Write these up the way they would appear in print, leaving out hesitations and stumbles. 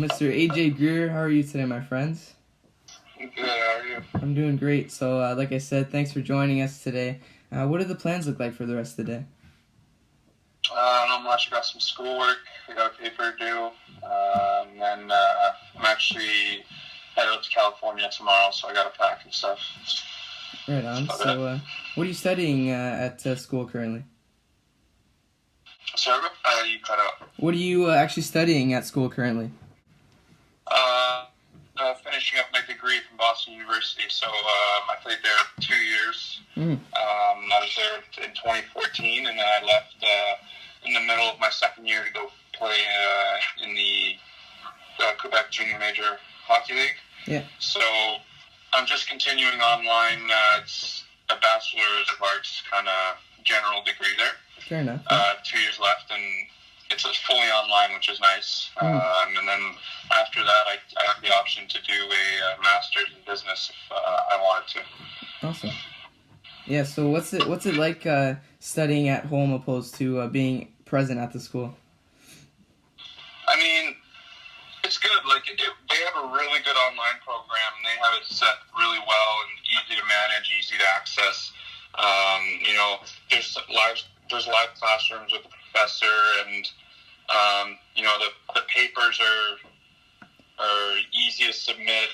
Mr. AJ Greer, how are you today, my friends? Good, how are you? I'm doing great. So, like I said, thanks for joining us today. What do the plans look like for the rest of the day? Not much. I got some schoolwork. I got a paper due. And I'm actually headed out to California tomorrow, so I got to pack and stuff. Right on. So, what are you studying at school currently? Sorry, you cut out. What are you actually studying at school currently? Finishing up my degree from Boston University. So I played there 2 years. I was there in 2014, and then I left in the middle of my second year to go play in the Quebec Junior Major Hockey League. Yeah. So I'm just continuing online. It's a Bachelor's of Arts kind of general degree there. Fair enough. 2 years left, and it's fully online, which is nice. And then after that, I have the option to do a master's in business if I wanted to. Awesome. Yeah. So what's it like studying at home opposed to being present at the school? I mean, it's good. Like they have a really good online program, and they have it set really well and easy to manage, easy to access. There's live classrooms with the professor, and the papers are easy to submit,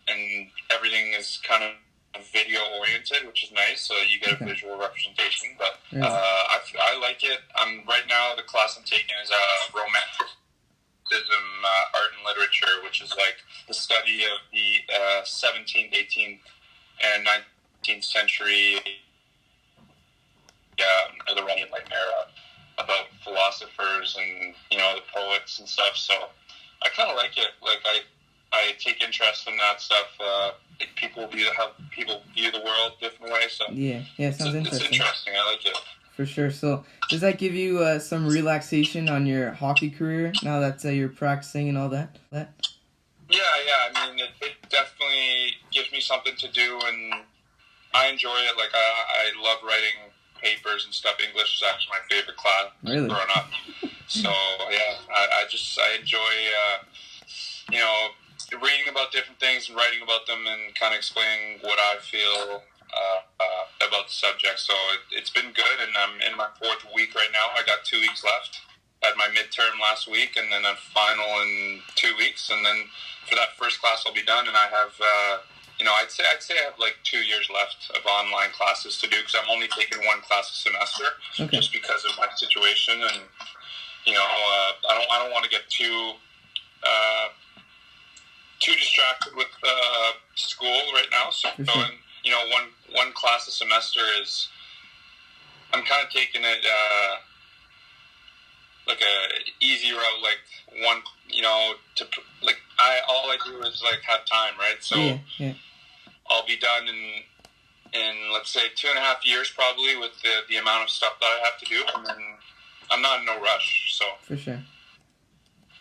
and everything is kind of video oriented, which is nice. So you get a visual representation. But I like it. Right now the class I'm taking is Romanticism, art and literature, which is like the study of the 17th, 18th, and 19th century. The Roman era, about philosophers and the poets and stuff. So I kind of like it. Like I take interest in that stuff. People view the world different ways. So yeah, sounds interesting. It's interesting. I like it for sure. So does that give you some relaxation on your hockey career now that you're practicing and all that? Yeah. I mean, it definitely gives me something to do, and I enjoy it. Like I love writing papers and stuff. English is actually my favorite class growing up. So yeah, I enjoy reading about different things and writing about them and kind of explaining what I feel about the subject. So it's been good, and I'm in my 4th week right now. I got 2 weeks left. I had my midterm last week, and then a final in 2 weeks, and then for that first class I'll be done, and I have I'd say I have like 2 years left of online classes to do, because I'm only taking one class a semester, just because of my situation, and I don't want to get too distracted with school right now. So one class a semester is, I'm kind of taking it like a easy route, like one, all I do is like have time, right? So I'll be done in let's say 2.5 years probably with the amount of stuff that I have to do, and then I'm not in no rush. So for sure.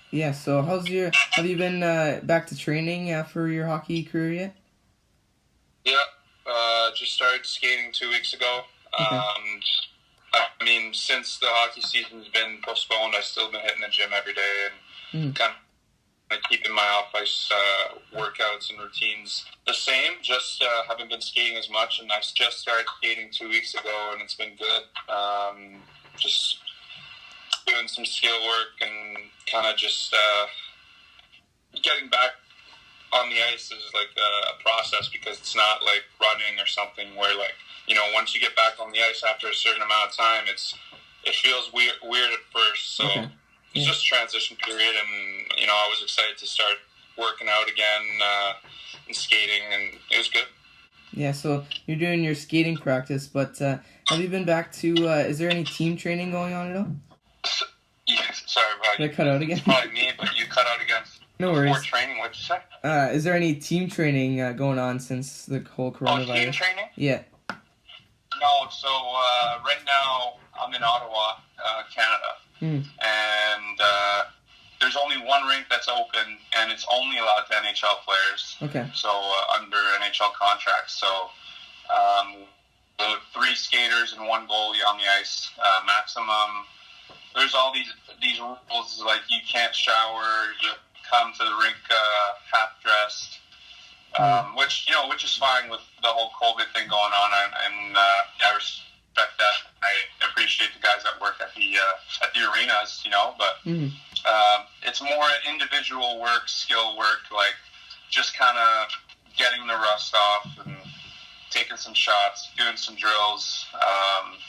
Yeah. So have you been back to training for your hockey career yet? Yeah. Just started skating 2 weeks ago. I mean, since the hockey season's been postponed, I've still been hitting the gym every day and kind of keeping my off-ice workouts and routines the same. Just haven't been skating as much, and I just started skating 2 weeks ago, and it's been good. Just doing some skill work and kind of just getting back on the ice is like a process, because it's not like running or something where once you get back on the ice after a certain amount of time, it feels weird at first. So it's just a transition period, and I was excited to start working out again and skating, and it was good. Yeah, so you're doing your skating practice, but have you been back to? Is there any team training going on at all? Yes, sorry, Did I cut out again? It's probably me, but you cut out again. No worries. More training, what'd you say? Is there any team training going on since the whole coronavirus? Oh, team training? Yeah. No, so right now I'm in Ottawa, Canada, and there's only one rink that's open, and it's only allowed to NHL players. Okay. So under NHL contracts, so 3 skaters and 1 goalie on the ice, maximum. There's all these rules, like you can't shower, you come to the rink half dressed, which is fine with the whole COVID thing going on, and I respect that. I appreciate the guys that work at the arenas, but it's more individual work, skill work, like just kind of getting the rust off and taking some shots, doing some drills.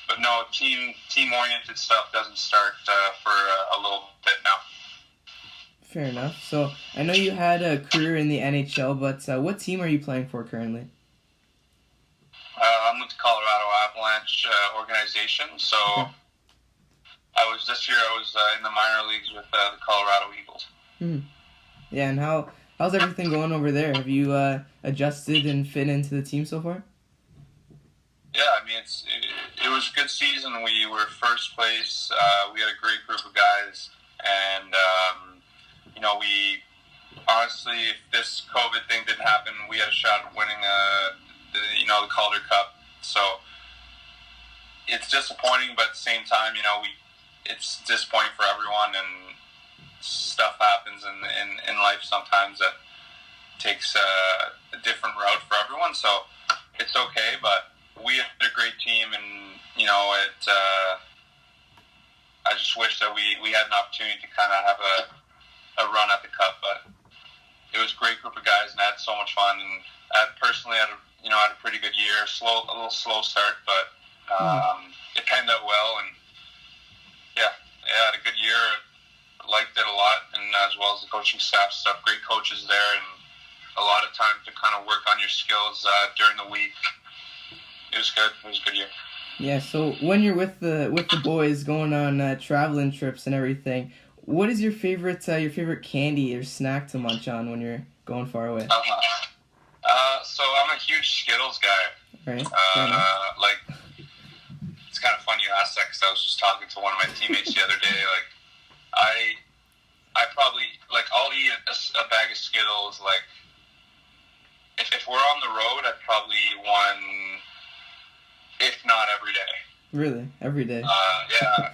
But no, team-oriented stuff doesn't start for a little bit now. Fair enough. So I know you had a career in the NHL, but what team are you playing for currently? I'm with the Colorado Avalanche organization. So this year I was in the minor leagues with the Colorado Eagles. Yeah, and how's everything going over there? Have you adjusted and fit into the team so far? Yeah, I mean it was a good season. We were first place. We had a great group of guys, and we honestly, if this COVID thing didn't happen, we had a shot at winning the Calder Cup. So it's disappointing, but at the same time, it's disappointing for everyone, and stuff happens in life sometimes that takes a different route for everyone. So it's okay, but we had a great team, and I just wish that we had an opportunity to kind of have a run at the cup, but it was a great group of guys, and I had so much fun. And I personally had a pretty good year. A little slow start, but it panned out well, and I had a good year. Liked it a lot, and as well as the coaching staff stuff. Great coaches there, and a lot of time to kind of work on your skills during the week. It was good. It was a good year. Yeah. So when you're with the boys going on traveling trips and everything, what is your favorite candy or snack to munch on when you're going far away? So I'm a huge Skittles guy. Right. It's kind of funny you asked that, because I was just talking to one of my teammates the other day. Like, I probably, I'll eat a bag of Skittles. Like, if we're on the road, I'd probably eat one, if not every day. Really? Every day? Yeah.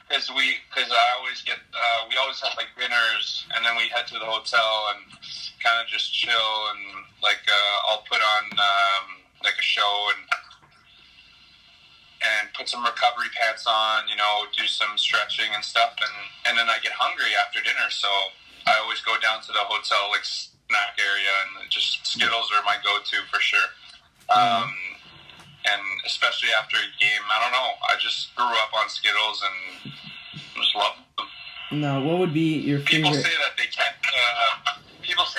Because I always we always have dinners, and then we head to the hotel and kind of just chill, and I'll put on a show and put some recovery pants on, do some stretching and stuff, and then I get hungry after dinner, so I always go down to the hotel snack area, and just Skittles are my go-to for sure. And especially after a game, I don't know, I just grew up on Skittles and just love them. Now, what would be your favorite? People say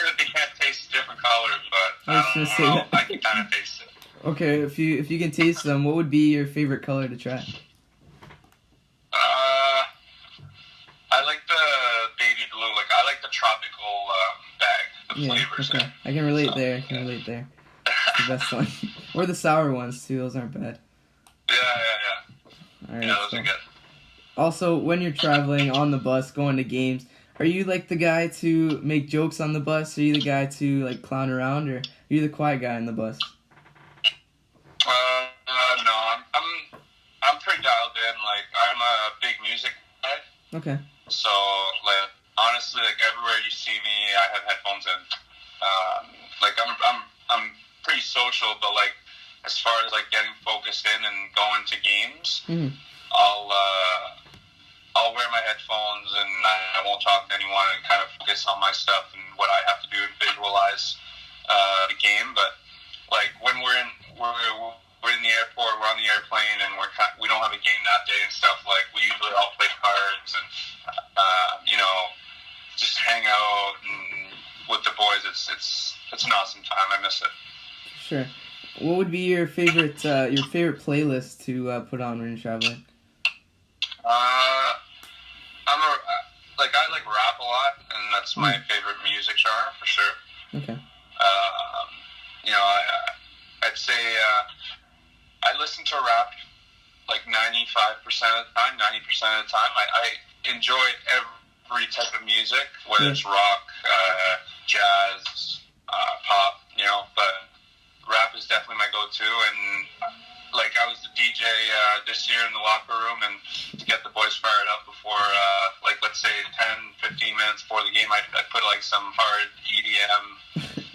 that they can't taste different colors, but I don't know. I can kind of taste it. Okay, if you can taste them, what would be your favorite color to try? I like the baby blue. I like the tropical bag, the flavors. Okay. I can relate there. It's the best one. Or the sour ones too. Those aren't bad. Yeah. All right, yeah, those are good. Also, when you're traveling on the bus, going to games, are you the guy to make jokes on the bus? Are you the guy to clown around, or are you the quiet guy on the bus? No, I'm pretty dialed in. I'm a big music guy. Okay. So, honestly, everywhere you see me, I have headphones in. I'm pretty social, but as far as getting focused in and going to games, I'll wear my headphones, and I won't talk to anyone, and kind of focus on my stuff and what I have to do and visualize the game. But when we're in the airport, we're on the airplane, and we don't have a game that day and stuff. We usually all play cards and just hang out and with the boys. It's an awesome time. I miss it. Sure. What would be your favorite playlist to put on when you're traveling? I like rap a lot, and that's my favorite music genre for sure. Okay. I'd say I listen to rap 95% of the time, 90% of the time. I enjoy every type of music, whether it's rock, jazz, pop, but rap is definitely my go-to. And like I was the DJ this year in the locker room, and to get the boys fired up before, like let's say 10, 15 minutes before the game, I put like some hard EDM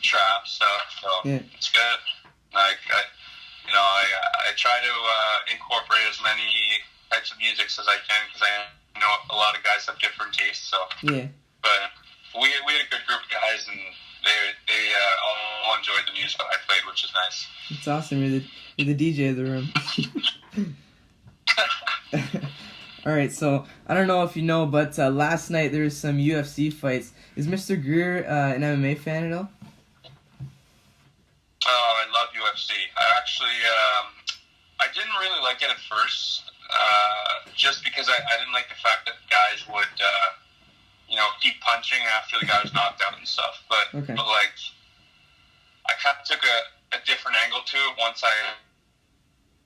trap stuff. So it's good. Like I try to incorporate as many types of music as I can because I know a lot of guys have different tastes. So but we had a good group of guys, and they all enjoyed the music that I played, which is nice. It's awesome. You're the DJ of the room. All right, so I don't know if you know, but last night there was some UFC fights. Is Mr. Greer an MMA fan at all? Oh, I love UFC. I actually, I didn't really like it at first, just because I didn't like the fact that guys would, keep punching after the guy was knocked out and stuff. But like, I kind of took a different angle to it once I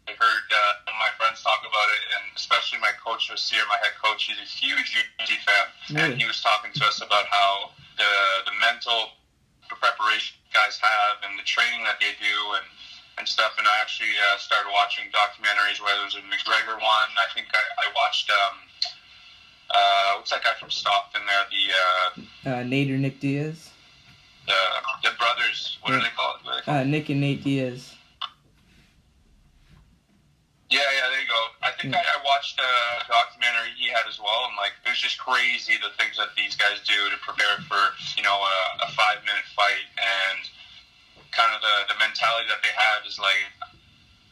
heard my friends talk about it, and especially my coach, Nasir, my head coach. He's a huge UFC fan, and he was talking to us about how the mental preparation guys have and the training that they do and stuff. And I actually started watching documentaries, where there was a McGregor one. I think I watched what's that guy from Stockton there? The Nate or Nick Diaz. The brothers. What are they called? Nick and Nate Diaz. Yeah, there you go. I think I watched a documentary he had as well, and like it was just crazy the things that these guys do to prepare for a 5-minute fight, and kind of the mentality that they have is like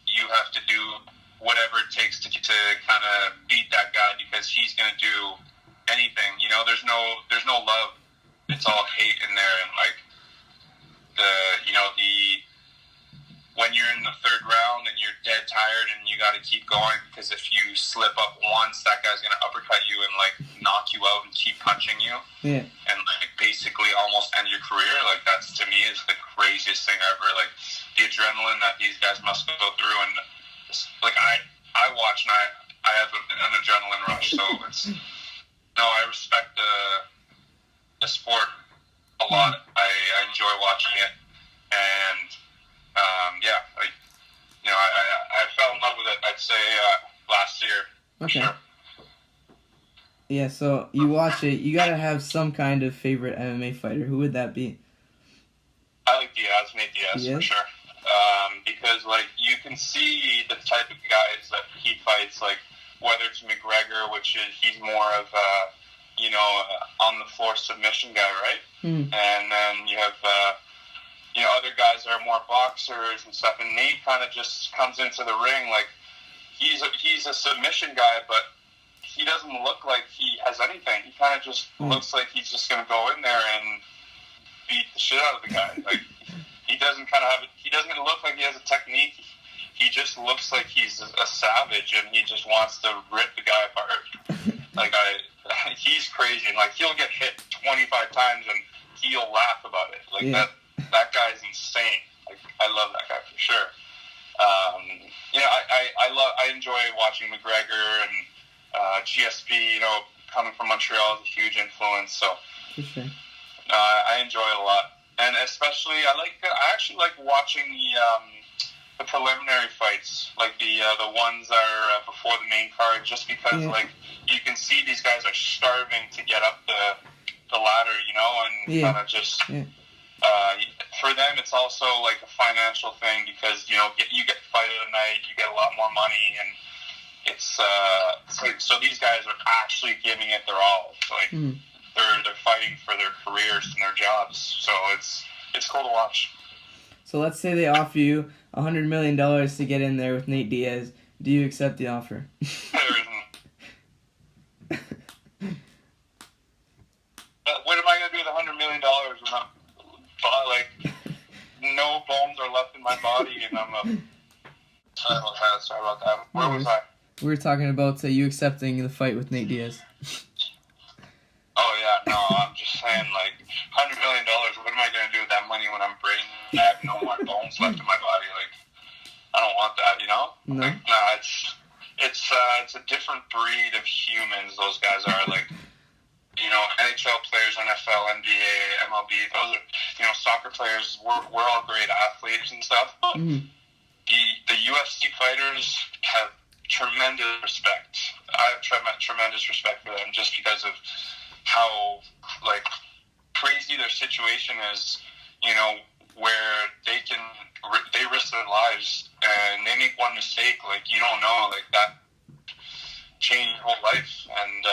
you have to do whatever it takes to kind of beat that guy because he's going to do anything. There's no love. It's all hate in there, and like when you're in the third round and you're dead tired and you got to keep going because if you slip up once, that guy's going to uppercut you and like knock you out and keep punching you. Yeah. And like basically almost end your career. Like that's to me is the craziest thing ever. Like the adrenaline that these guys must go through, and like I watch and I have an adrenaline rush. So I respect the sport a lot. I enjoy watching it, and I fell in love with it, I'd say, last year. Okay. Sure. Yeah, so you watch it, you gotta have some kind of favorite MMA fighter. Who would that be? I like Diaz, Nate Diaz, for sure. Because, like, you can see the type of guys that he fights, like, whether it's McGregor, which is, he's more of on-the-floor submission guy, right? And then you have... other guys that are more boxers and stuff, and Nate kind of just comes into the ring like he's a submission guy, but he doesn't look like he has anything. He kind of just looks like he's just going to go in there and beat the shit out of the guy. Like he doesn't look like he has a technique. He just looks like he's a savage, and he just wants to rip the guy apart. Like he's crazy, and like he'll get hit 25 times and he'll laugh about it. Like that guy's insane. Like I love that guy for sure. I enjoy watching McGregor and GSP. Coming from Montreal is a huge influence. So I enjoy it a lot, and especially I actually like watching the preliminary fights, like the ones that are before the main card, just because like you can see these guys are starving to get up the ladder, and kind of just. For them, it's also like a financial thing because you get fight of the night, you get a lot more money, and it's so these guys are actually giving it their all. So, like they're fighting for their careers and their jobs. So it's cool to watch. So let's say they offer you $100 million to get in there with Nate Diaz. Do you accept the offer? What am I gonna do with $100 million? Like no bones are left in my body, and I'm sorry about that. Where was I? We were talking about you accepting the fight with Nate Diaz. Oh yeah, no, I'm just saying like $100 million. What am I gonna do with that money when I'm brain? I have no more bones left in my body. Like I don't want that, No. Like, nah, it's a different breed of humans. Those guys are like. NHL players, NFL, NBA, MLB, those are, soccer players, we're all great athletes and stuff. But, the UFC fighters have tremendous respect. I have tremendous respect for them just because of how like crazy their situation is. You know, where they risk their lives and they make one mistake, like you don't know, like that change your whole life. And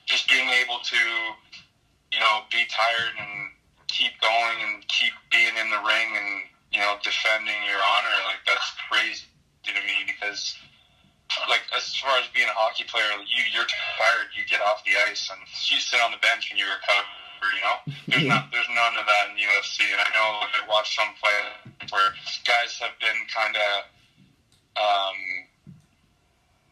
just being able to, you know, be tired and keep going and keep being in the ring and, you know, defending your honor, like that's crazy to me because, like, as far as being a hockey player, you're tired, you get off the ice and you sit on the bench and you recover, you know? There's none of that in the UFC. And I know I watched some fights where guys have been kind of,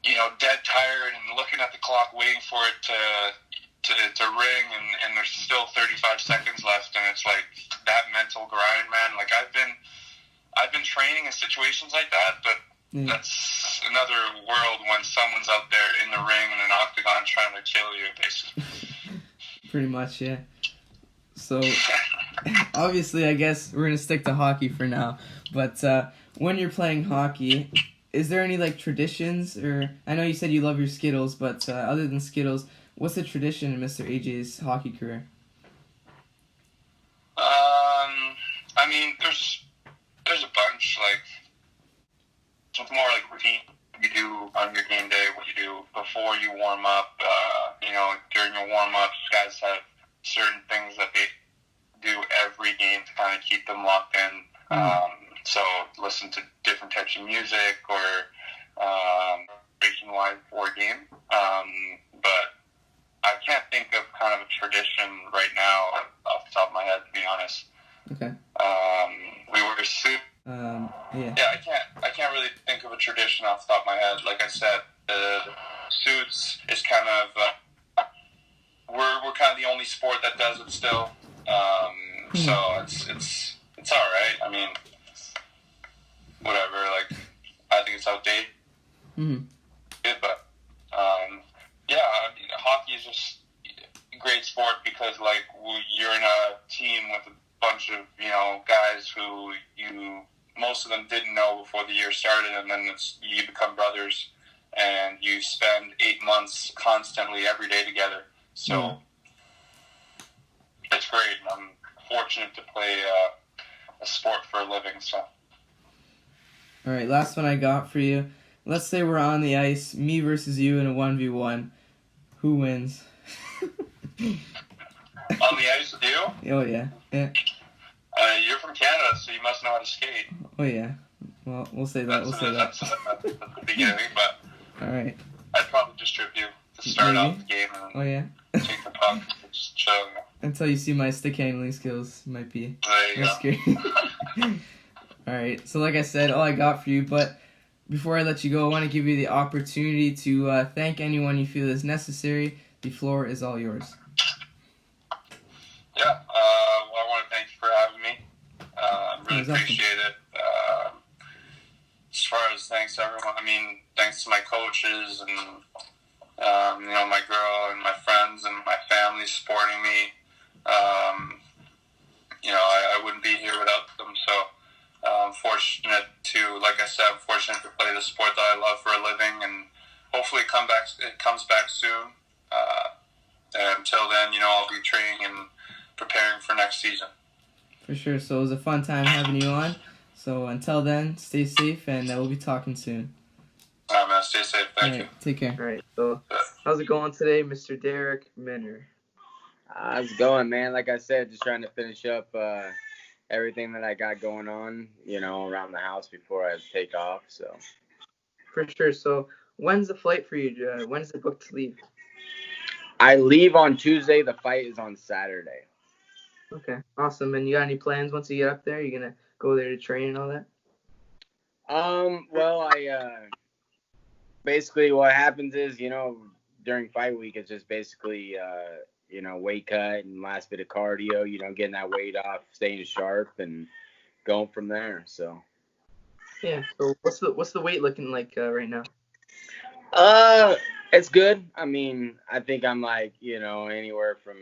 you know, dead tired and looking at the clock, waiting for it to ring, and there's still 35 seconds left, and it's like that mental grind, man. Like I've been training in situations like that, but that's another world when someone's out there in the ring in an octagon trying to kill you, basically. Pretty much, yeah. So, obviously, I guess we're gonna stick to hockey for now. But when you're playing hockey, is there any like traditions, or I know you said you love your Skittles, but other than Skittles, what's the tradition in Mr. AJ's hockey career? I mean, there's a bunch. Like, it's more like routine you do on your game day, what you do before you warm up. You know, during your warm ups, guys have certain things that they do every game to kind of keep them locked in. So listen to different types of music or region-wide for a game. But I can't think of kind of a tradition right now off the top of my head, to be honest. Okay. We were yeah, I can't really think of a tradition off the top of my head. Like I said, the suits is kind of we're kind of the only sport that does it still. So it's all right. I mean, whatever. Like, I think it's outdated. But yeah, I mean, hockey is just a great sport because like you're in a team with a bunch of, you know, guys who most of them didn't know before the year started, and then you become brothers and you spend 8 months constantly every day together. So it's great. I'm fortunate to play a sport for a living. So. All right, last one I got for you. Let's say we're on the ice, me versus you in a 1v1. Who wins? On the ice with you? Oh, yeah. Yeah. You're from Canada, so you must know how to skate. Oh, yeah. Well, we'll say that. That's the beginning, but all right. I'd probably just trip you to start out the game and take the puck and just chill. Until you see my stick handling skills, might be scary. All right. So, like I said, all I got for you, but before I let you go, I want to give you the opportunity to thank anyone you feel is necessary. The floor is all yours. Yeah, well, I want to thank you for having me. Really appreciate it. As far as thanks to everyone, I mean, thanks to my coaches and, you know, my girl and my friends and my family supporting me. You know, I wouldn't be here without them, so I'm fortunate to, like I said, I'm fortunate to play the sport that I love for a living, and hopefully it comes back soon. And until then, you know, I'll be training and preparing for next season. For sure. So it was a fun time having you on. So until then, stay safe, and we'll be talking soon. All right, man. Stay safe. Thank you. Take care. All right. So how's it going today, Mr. Darrick Minner? How's it going, man? Like I said, just trying to finish up everything that I got going on, you know, around the house before I take off. So. For sure. So when's the flight for you? When's the book to leave? I leave on Tuesday. The fight is on Saturday. Okay, awesome. And you got any plans once you get up there? You gonna go there to train and all that? Well, basically what happens is, you know, during fight week, it's just basically, you know, weight cut and last bit of cardio, you know, getting that weight off, staying sharp and going from there. So. Yeah. So what's the weight looking like right now? It's good. I mean, I think I'm like, you know, anywhere from,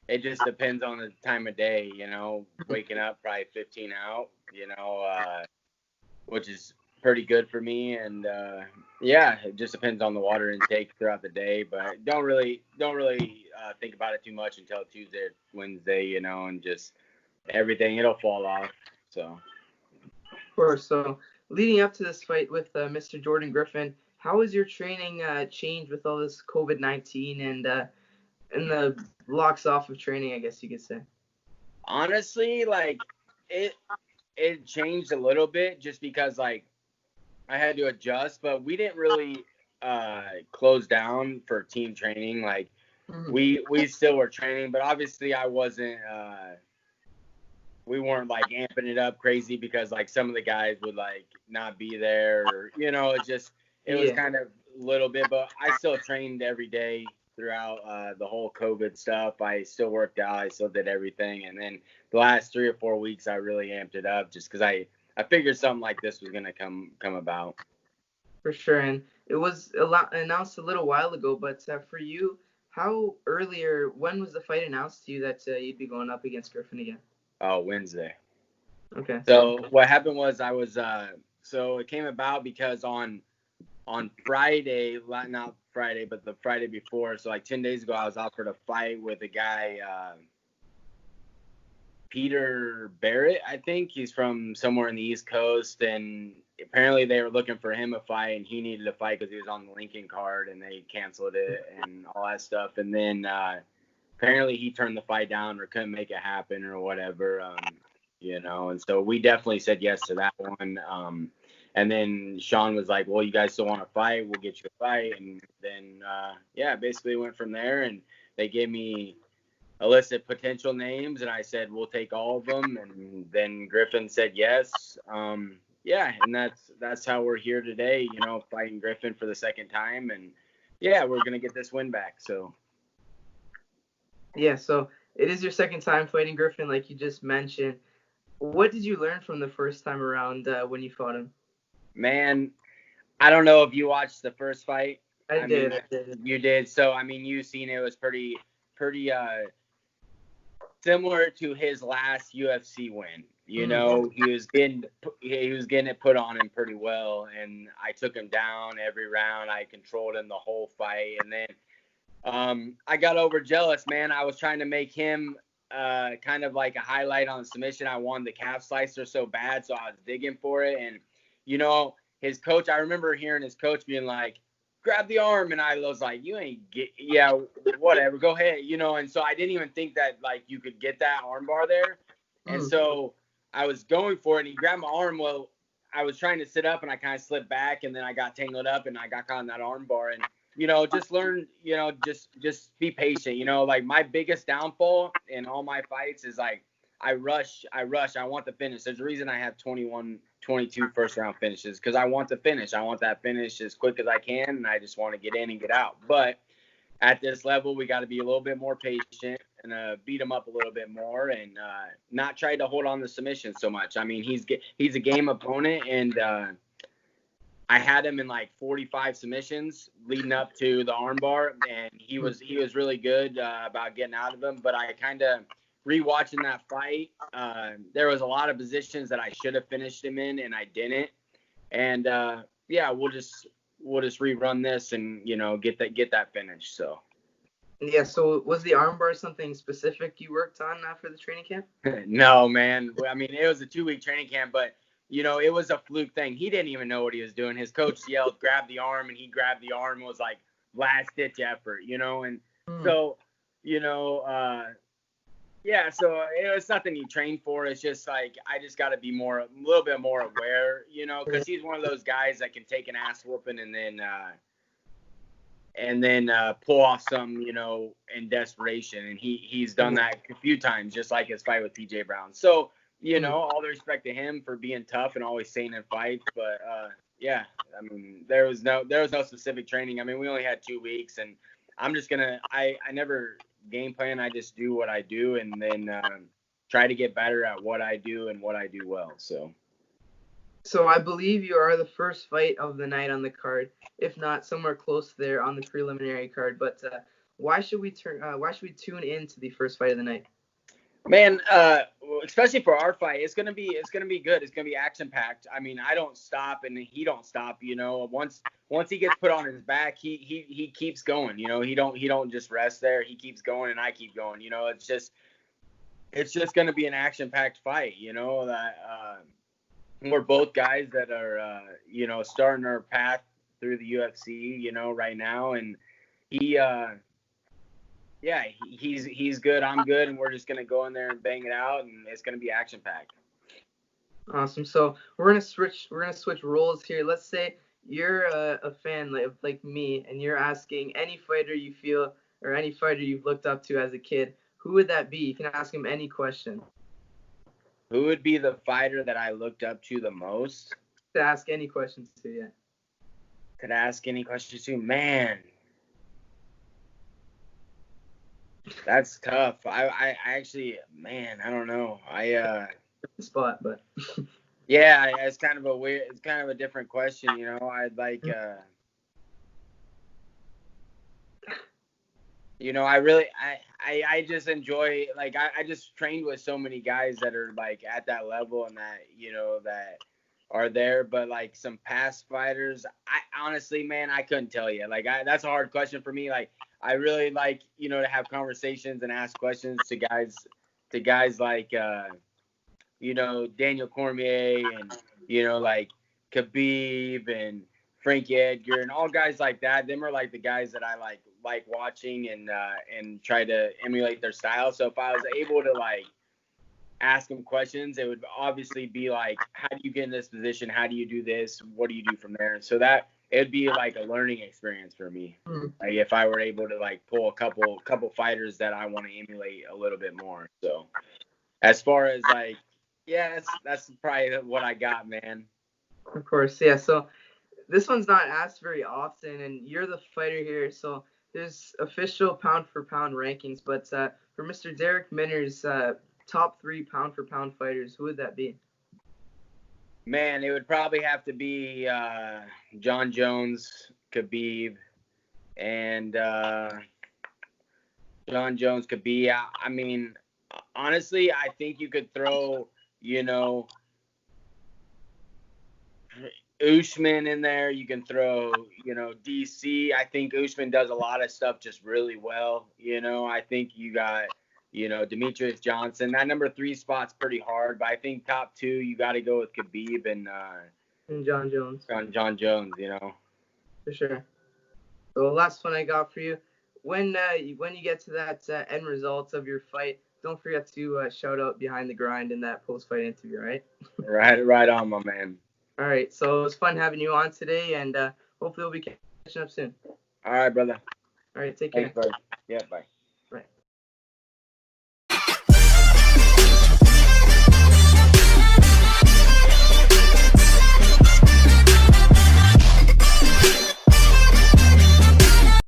it just depends on the time of day, you know, waking up probably 15 out, you know, which is pretty good for me. And yeah, it just depends on the water intake throughout the day, but don't really think about it too much until Tuesday, Wednesday, and just everything it'll fall off. So. Of course. So leading up to this fight with Mr. Jordan Griffin, how has your training changed with all this COVID-19 and the blocks off of training, I guess you could say? Honestly, like it changed a little bit just because like I had to adjust, but we didn't really close down for team training. Like we still were training, but obviously I wasn't we weren't like amping it up crazy because like some of the guys would like not be there or it was kind of a little bit, but I still trained every day throughout the whole COVID stuff. I still worked out, I still did everything, and then the last 3 or 4 weeks I really amped it up just because I figured something like this was gonna come about. For sure, and it was announced a little while ago, but for you, when was the fight announced to you that you'd be going up against Griffin again? Oh, Wednesday. Okay. So what happened was I was so it came about because on Friday, not Friday, but the Friday before, so like 10 days ago, I was offered a fight with a guy, Peter Barrett, I think. He's from somewhere in the East Coast, and apparently they were looking for him a fight, and he needed a fight because he was on the Lincoln card, and they canceled it and all that stuff. And then apparently he turned the fight down or couldn't make it happen or whatever, and so we definitely said yes to that one. And then Sean was like, well, you guys still want to fight? We'll get you a fight. And then, basically went from there. And they gave me a list of potential names. And I said, we'll take all of them. And then Griffin said yes. And that's how we're here today, fighting Griffin for the second time. And, yeah, we're going to get this win back. So. Yeah, so it is your second time fighting Griffin, like you just mentioned. What did you learn from the first time around when you fought him? Man, I don't know if you watched the first fight. I did. You did. So, I mean, you've seen it was pretty similar to his last UFC win. He was getting it put on him pretty well, and I took him down every round. I controlled him the whole fight, and then I got over jealous, man. I was trying to make him kind of like a highlight on the submission. I wanted the calf slicer so bad, so I was digging for it. And, his coach, I remember hearing his coach being like, grab the arm. And I was like, whatever, go ahead, And so I didn't even think that, like, you could get that armbar there. And so I was going for it, and he grabbed my arm. Well, I was trying to sit up, and I kind of slipped back, and then I got tangled up, and I got caught in that armbar. And just learn, just be patient. Like my biggest downfall in all my fights is like I rush. I want the finish. There's a reason I have 21, 22 first round finishes because I want the finish. I want that finish as quick as I can, and I just want to get in and get out. But at this level, we got to be a little bit more patient and beat him up a little bit more and not try to hold on the submission so much. I mean, he's a game opponent, and I had him in like 45 submissions leading up to the armbar, and he was really good about getting out of them. But I kind of rewatching that fight, there was a lot of positions that I should have finished him in, and I didn't. And we'll just rerun this and get that finish. So. Yeah. So was the armbar something specific you worked on for the training camp? No, man. I mean, it was a 2-week training camp, but. It was a fluke thing. He didn't even know what he was doing. His coach yelled, grab the arm, and he grabbed the arm. It was like last-ditch effort, And so, so it was nothing he trained for. It's just like I just got to be a little bit more aware, because he's one of those guys that can take an ass whooping and then pull off some, in desperation. And he's done that a few times, just like his fight with TJ Brown. So, all the respect to him for being tough and always staying in fights. But, I mean, there was no specific training. I mean, we only had 2 weeks, and I'm just I never game plan. I just do what I do and then try to get better at what I do and what I do well. So I believe you are the first fight of the night on the card, if not somewhere close there on the preliminary card. But why should we tune in to the first fight of the night? Man, especially for our fight, it's gonna be good. It's gonna be action packed. I mean, I don't stop and he don't stop. Once he gets put on his back, he keeps going. He don't just rest there. He keeps going and I keep going. It's just gonna be an action packed fight. That we're both guys that are starting our path through the UFC. Right now, and he. Yeah, he's good. I'm good, and we're just gonna go in there and bang it out, and it's gonna be action packed. Awesome. So we're gonna switch roles here. Let's say you're a fan like me, and you're asking any fighter you feel or any fighter you've looked up to as a kid. Who would that be? You can ask him any question. Who would be the fighter that I looked up to the most? To ask any questions to, yeah. Could ask any questions to, man. That's tough. I actually, man, I don't know. Spot, but yeah, it's kind of a different question, I'd like, I just enjoy, like, I just trained with so many guys that are like at that level and that, that are there, but like some past fighters, I honestly, man, I couldn't tell you. Like, that's a hard question for me. Like, I really like, to have conversations and ask questions to guys like, Daniel Cormier and, like Khabib and Frankie Edgar and all guys like that. Them are like the guys that I like watching and try to emulate their style. So if I was able to like ask them questions, it would obviously be like, how do you get in this position? How do you do this? What do you do from there? So that it'd be like a learning experience for me. Like if I were able to like pull a couple fighters that I want to emulate a little bit more. So as far as like, yeah, that's probably what I got, man. Of course, yeah. So this one's not asked very often, and you're the fighter here, so there's official pound for pound rankings. But for Mr. Darrick Minner's top 3 pound for pound fighters, who would that be? Man, it would probably have to be John Jones, Khabib, and John Jones, Khabib. I mean, honestly, I think you could throw, Usman in there. You can throw, DC. I think Usman does a lot of stuff just really well. I think you got, Demetrius Johnson. That number 3 spot's pretty hard, but I think top 2 you got to go with Khabib and John Jones. John Jones. For sure. So the last one I got for you, when you get to that end results of your fight, don't forget to shout out Behind the Grind in that post-fight interview, right? Right on, my man. All right, so it was fun having you on today, and hopefully we'll be catching up soon. All right, brother. All right, take care. Thanks, brother. Yeah, bye.